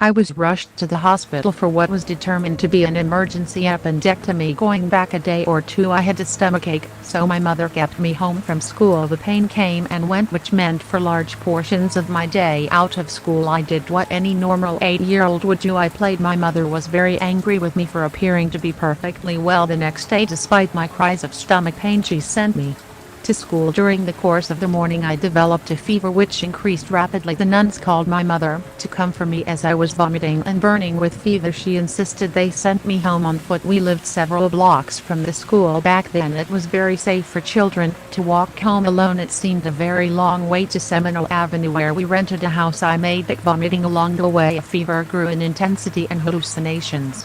I was rushed to the hospital for what was determined to be an emergency appendectomy. Going back a day or two, I had a stomachache, so my mother kept me home from school. The pain came and went, which meant for large portions of my day out of school I did what any normal 8-year-old would do. I played. My mother was very angry with me for appearing to be perfectly well the next day despite my cries of stomach pain. She sent me to school. During the course of the morning I developed a fever which increased rapidly. The nuns called my mother to come for me as I was vomiting and burning with fever. She insisted they sent me home on foot. We lived several blocks from the school. Back then it was very safe for children to walk home alone. It seemed a very long way to Seminole Avenue where we rented a house. I made it vomiting along the way. A fever grew in intensity and hallucinations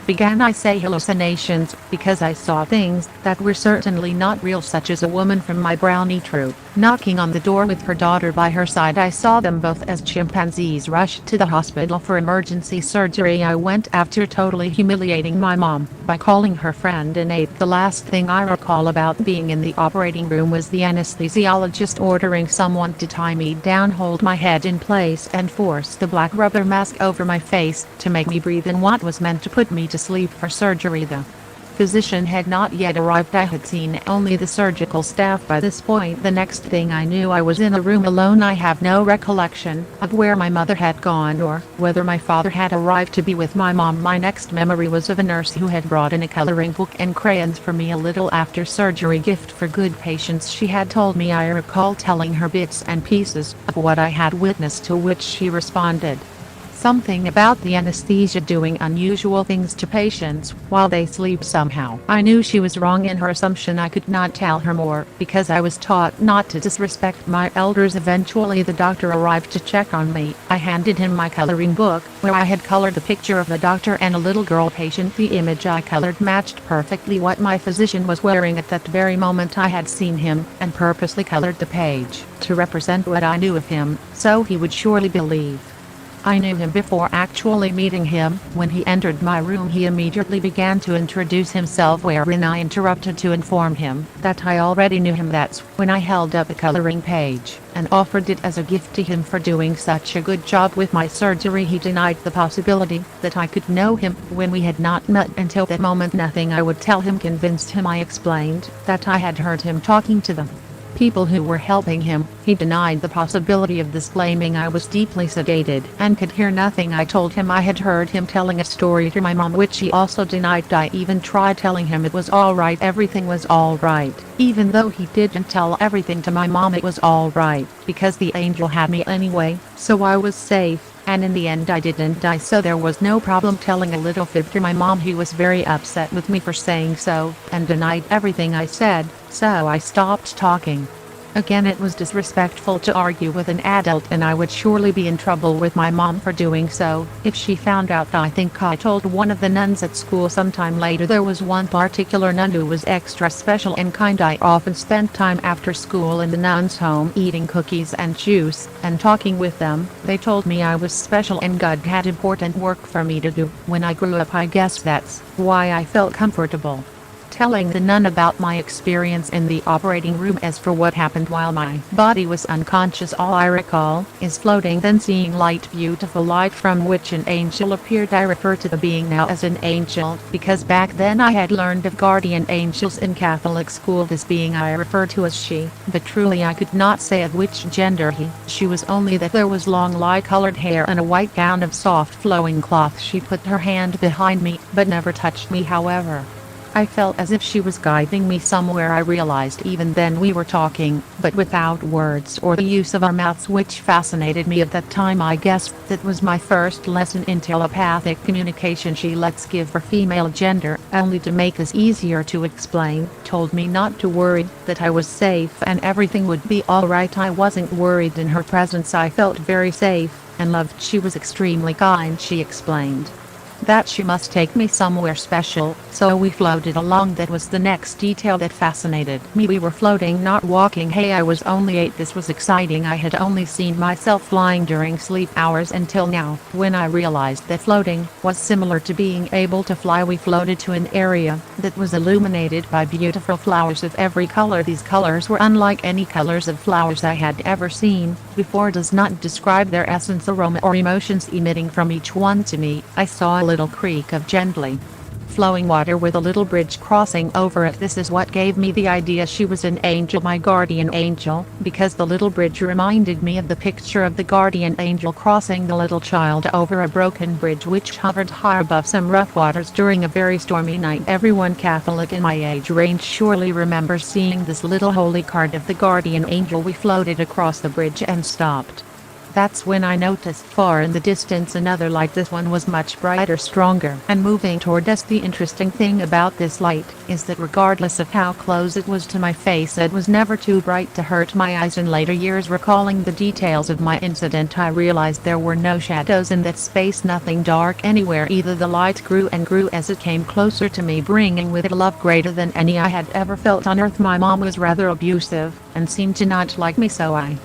began. I say hallucinations because I saw things that were certainly not real, such as a woman from my brownie troop knocking on the door with her daughter by her side. I saw them both as chimpanzees rushed to the hospital for emergency surgery. I went after totally humiliating my mom by calling her friend and ate. The last thing I recall about being in the operating room was the anesthesiologist ordering someone to tie me down, hold my head in place and force the black rubber mask over my face to make me breathe in what was meant to put me to sleep for surgery. The physician had not yet arrived. I had seen only the surgical staff by this point. The next thing I knew, I was in a room alone. I have no recollection of where my mother had gone or whether my father had arrived to be with my mom. My next memory was of a nurse who had brought in a coloring book and crayons for me a little after surgery, gift for good patients, she had told me. I recall telling her bits and pieces of what I had witnessed, to which she responded something about the anesthesia doing unusual things to patients while they sleep somehow. I knew she was wrong in her assumption. I could not tell her more because I was taught not to disrespect my elders. Eventually the doctor arrived to check on me. I handed him my coloring book where I had colored the picture of the doctor and a little girl patient. The image I colored matched perfectly what my physician was wearing at that very moment. I had seen him and purposely colored the page to represent what I knew of him, so he would surely believe I knew him before actually meeting him. When he entered my room, he immediately began to introduce himself, wherein I interrupted to inform him that I already knew him. That's when I held up a coloring page and offered it as a gift to him for doing such a good job with my surgery. He denied the possibility that I could know him when we had not met until that moment. Nothing I would tell him convinced him. I explained that I had heard him talking to them people who were helping him. He denied the possibility of this, claiming I was deeply sedated and could hear nothing. I told him I had heard him telling a story to my mom, which he also denied. I even tried telling him it was all right, everything was all right, even though he didn't tell everything to my mom. It was all right because the angel had me anyway, so I was safe. And in the end I didn't die, so there was no problem telling a little fib to my mom. He was very upset with me for saying so and denied everything I said, so I stopped talking. Again, it was disrespectful to argue with an adult, and I would surely be in trouble with my mom for doing so if she found out. I think I told one of the nuns at school sometime later. There was one particular nun who was extra special and kind. I often spent time after school in the nuns' home eating cookies and juice and talking with them. They told me I was special and God had important work for me to do when I grew up. I guess that's why I felt comfortable telling the nun about my experience in the operating room. As for what happened while my body was unconscious, all I recall is floating, then seeing light, beautiful light from which an angel appeared. I refer to the being now as an angel because back then I had learned of guardian angels in Catholic school. This being I refer to as she, but truly I could not say of which gender she was, only that there was long light-colored hair and a white gown of soft flowing cloth. She put her hand behind me but never touched me. However, I felt as if she was guiding me somewhere. I realized even then we were talking, but without words or the use of our mouths, which fascinated me at that time. I guess that was my first lesson in telepathic communication. She, let's give her female gender, only to make this easier to explain, told me not to worry, that I was safe and everything would be alright. I wasn't worried in her presence. I felt very safe and loved. She was extremely kind, she explained. that she must take me somewhere special, so we floated along. That was the next detail that fascinated me. We were floating, not walking. Hey, I was only 8. This was exciting. I had only seen myself flying during sleep hours until now, when I realized that floating was similar to being able to fly. We floated to an area that was illuminated by beautiful flowers of every color. These colors were unlike any colors of flowers I had ever seen before. Does not describe their essence, aroma, or emotions emitting from each one to me. I saw a little creek of gently flowing water with a little bridge crossing over it. This is what gave me the idea she was an angel, my guardian angel, because the little bridge reminded me of the picture of the guardian angel crossing the little child over a broken bridge which hovered high above some rough waters during a very stormy night. Everyone Catholic in my age range surely remembers seeing this little holy card of the guardian angel. We floated across the bridge and stopped. That's when I noticed far in the distance another light. This one was much brighter, stronger, and moving toward us. The interesting thing about this light is that regardless of how close it was to my face, it was never too bright to hurt my eyes. In later years, recalling the details of my incident, I realized there were no shadows in that space, nothing dark anywhere either. The light grew and grew as it came closer to me, bringing with it a love greater than any I had ever felt on earth. My mom was rather abusive and seemed to not like me, so I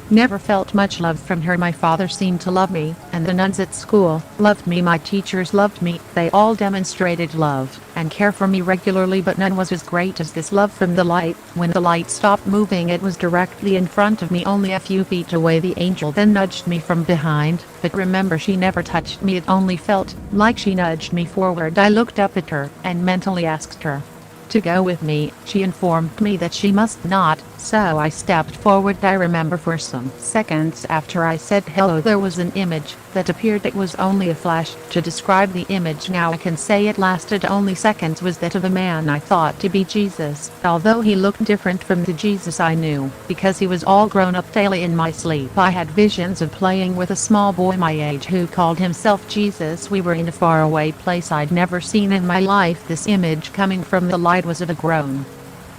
never felt much love from her. My father seemed to love me, and the nuns at school loved me. My teachers loved me. They all demonstrated love and care for me regularly, but none was as great as this love from the light. When the light stopped moving, it was directly in front of me, only a few feet away. The angel then nudged me from behind, but remember, she never touched me. It only felt like she nudged me forward. I looked up at her and mentally asked her to go with me. She informed me that she must not, so I stepped forward. I remember for some seconds after I said hello, there was an image that appeared. It was only a flash. To describe the image now, I can say it lasted only seconds. Was that of a man I thought to be Jesus, although he looked different from the Jesus I knew, because he was all grown up. Daily in my sleep, I had visions of playing with a small boy my age who called himself Jesus. We were in a faraway place I'd never seen in my life. This image coming from the light was of a grown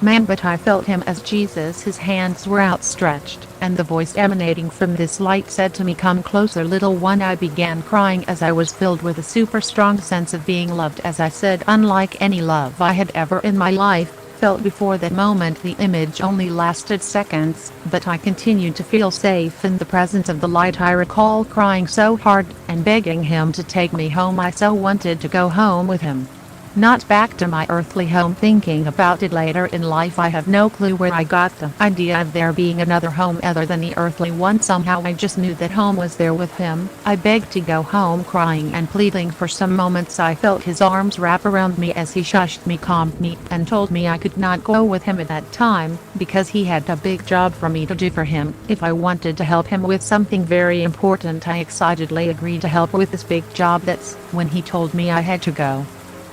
man, but I felt him as Jesus. His hands were outstretched, and the voice emanating from this light said to me, "Come closer, little one." I began crying as I was filled with a super strong sense of being loved. As I said, unlike any love I had ever in my life felt before that moment. The image only lasted seconds, but I continued to feel safe in the presence of the light. I recall crying so hard and begging him to take me home. I so wanted to go home with him, not back to my earthly home. Thinking about it later in life, I have no clue where I got the idea of there being another home other than the earthly one. Somehow I just knew that home was there with him. I begged to go home, crying and pleading. For some moments I felt his arms wrap around me as he shushed me, calmed me, and told me I could not go with him at that time because he had a big job for me to do for him. If I wanted to help him with something very important, I excitedly agreed to help with this big job. That's when he told me I had to go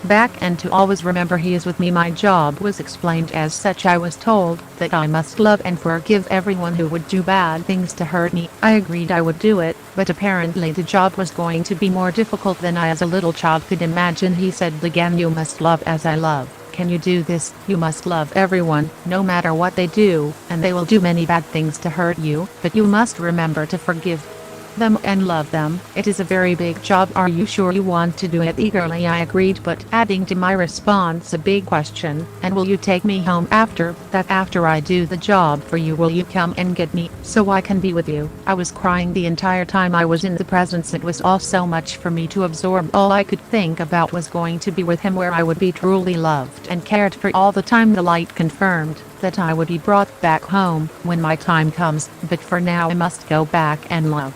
back and to always remember he is with me. My job was explained as such. I was told that I must love and forgive everyone who would do bad things to hurt me. I agreed I would do it, but apparently the job was going to be more difficult than I as a little child could imagine. He said again, "You must love as I love. Can you do this? You must love everyone, no matter what they do, and they will do many bad things to hurt you, but you must remember to forgive them and love them. It is a very big job. Are you sure you want to do it?" Eagerly I agreed, but adding to my response a big question: "And will you take me home after that? After I do the job for you, will you come and get me so I can be with you?" I was crying the entire time I was in the presence. It was all so much for me to absorb. All I could think about was going to be with him, where I would be truly loved and cared for all the time. The light confirmed that I would be brought back home when my time comes, but for now I must go back and love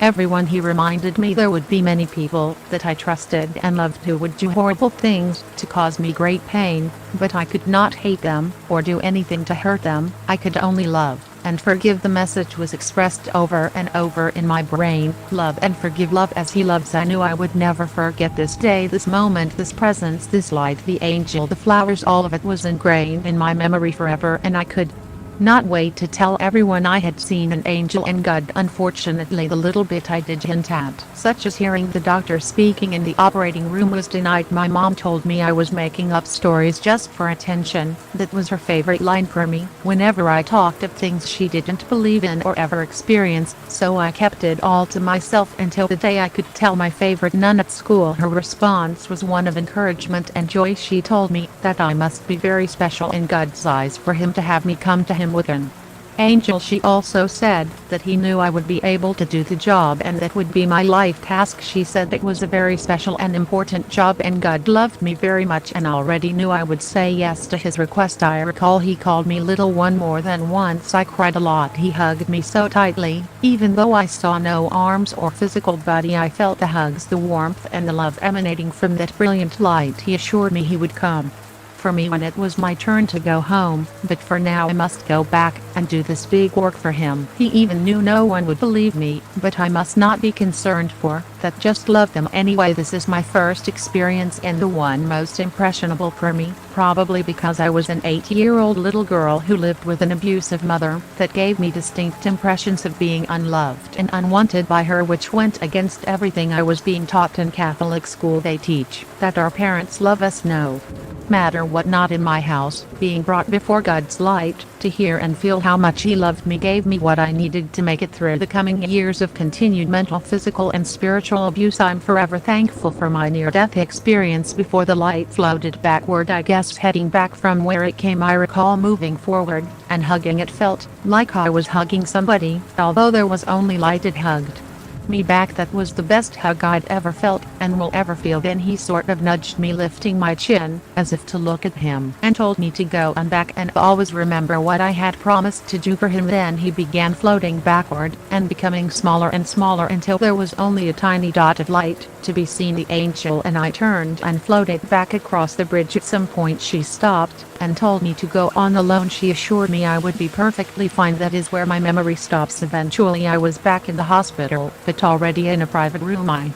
everyone. He reminded me there would be many people that I trusted and loved who would do horrible things to cause me great pain, but I could not hate them or do anything to hurt them. I could only love and forgive. The message was expressed over and over in my brain: love and forgive, love as he loves. I knew I would never forget this day, this moment, this presence, this light, the angel, the flowers. All of it was ingrained in my memory forever, and I could not wait to tell everyone I had seen an angel and God. Unfortunately, the little bit I did hint at, such as hearing the doctor speaking in the operating room, was denied. My mom told me I was making up stories just for attention. That was her favorite line for me whenever I talked of things she didn't believe in or ever experience, so I kept it all to myself until the day I could tell my favorite nun at school. Her response was one of encouragement and joy. She told me that I must be very special in God's eyes for him to have me come to him with an angel. She also said that he knew I would be able to do the job and that would be my life task. She said it was a very special and important job and God loved me very much and already knew I would say yes to his request. I recall he called me little one more than once. I cried a lot. He hugged me so tightly, even though I saw no arms or physical body. I felt the hugs, the warmth and the love emanating from that brilliant light. He assured me he would come for me when it was my turn to go home, but for now I must go back and do this big work for him. He even knew no one would believe me, but I must not be concerned for that, just love them anyway. This is my first experience and the one most impressionable for me, probably because I was an 8-year-old little girl who lived with an abusive mother that gave me distinct impressions of being unloved and unwanted by her, which went against everything I was being taught in Catholic school. They teach that our parents love us no matter what. Not in my house. Being brought before God's light to hear and feel how much he loved me gave me what I needed to make it through the coming years of continued mental, physical and spiritual abuse. I'm forever thankful for my near-death experience before the light floated backward, I guess heading back from where it came. I recall moving forward and hugging. It felt like I was hugging somebody, although there was only light. It hugged me back. That was the best hug I'd ever felt and will ever feel. Then he sort of nudged me, lifting my chin as if to look at him, and told me to go on back and always remember what I had promised to do for him. Then he began floating backward and becoming smaller and smaller until there was only a tiny dot of light to be seen. The angel and I turned and floated back across the bridge. At some point she stopped and told me to go on alone. She assured me I would be perfectly fine. That is where my memory stops. Eventually I was back in the hospital, but already in a private room. I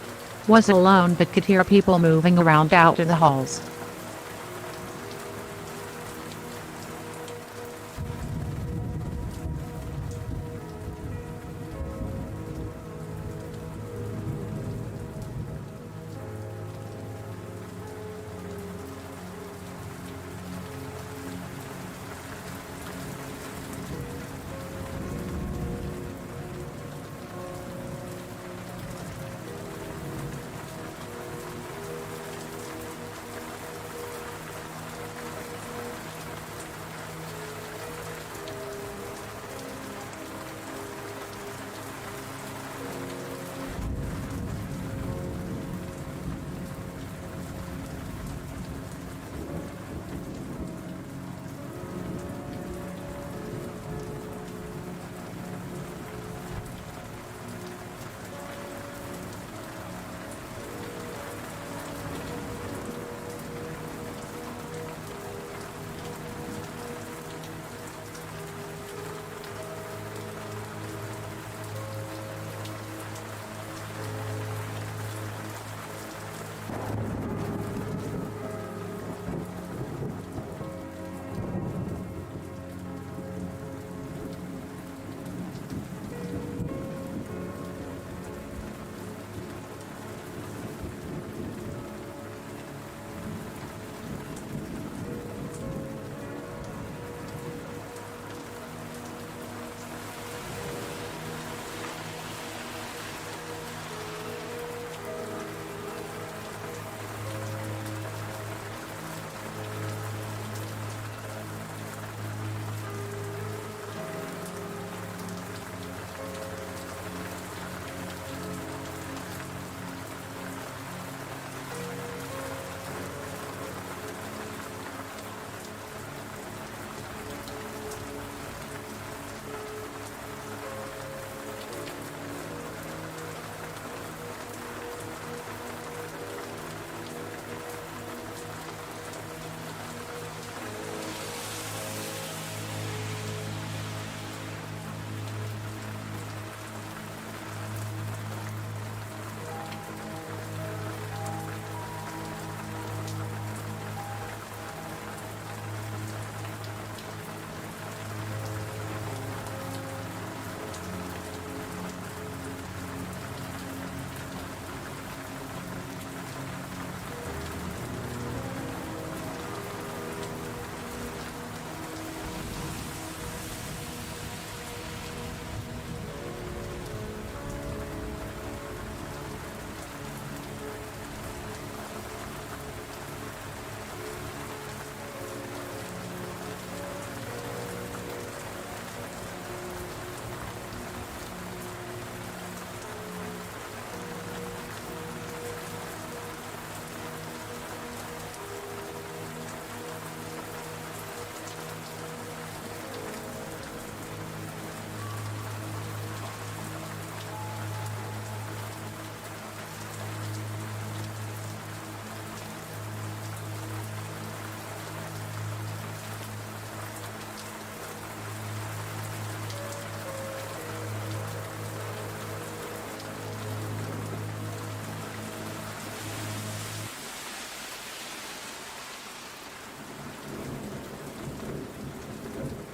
was alone but could hear people moving around out in the halls.